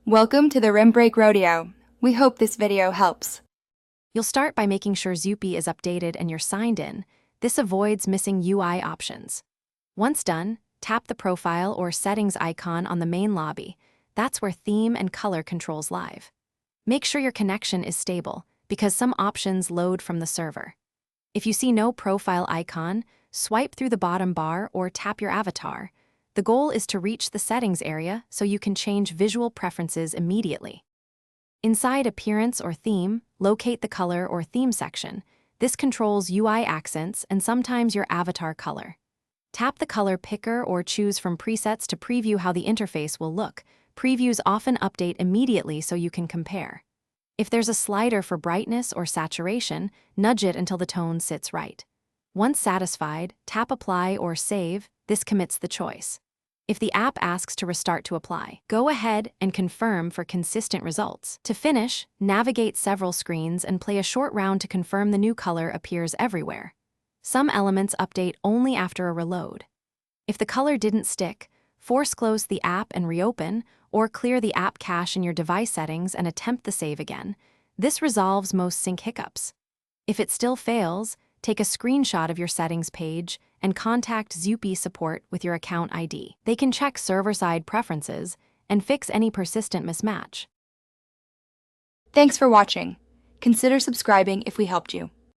Welcome to the Rim Break Rodeo. We hope this video helps. You'll start by making sure Zupee'thy is updated and you're signed in. This avoids missing UI options. Once done, tap the profile or settings icon on the main lobby. That's where theme and color controls live. Make sure your connection is stable, because some options load from the server. If you see no profile icon, swipe through the bottom bar or tap your avatar. The goal is to reach the settings area so you can change visual preferences immediately. Inside Appearance or Theme, locate the Color or Theme section. This controls UI accents and sometimes your avatar color. Tap the color picker or choose from presets to preview how the interface will look. Previews often update immediately so you can compare. If there's a slider for brightness or saturation, nudge it until the tone sits right. Once satisfied, tap Apply or Save. This commits the choice. If the app asks to restart to apply, go ahead and confirm for consistent results. To finish, navigate several screens and play a short round to confirm the new color appears everywhere. Some elements update only after a reload. If the color didn't stick, force close the app and reopen, or clear the app cache in your device settings and attempt the save again. This resolves most sync hiccups. If it still fails, take a screenshot of your settings page and contact Zupee'thy support with your account ID. They can check server-side preferences and fix any persistent mismatch. Thanks for watching. Consider subscribing if we helped you.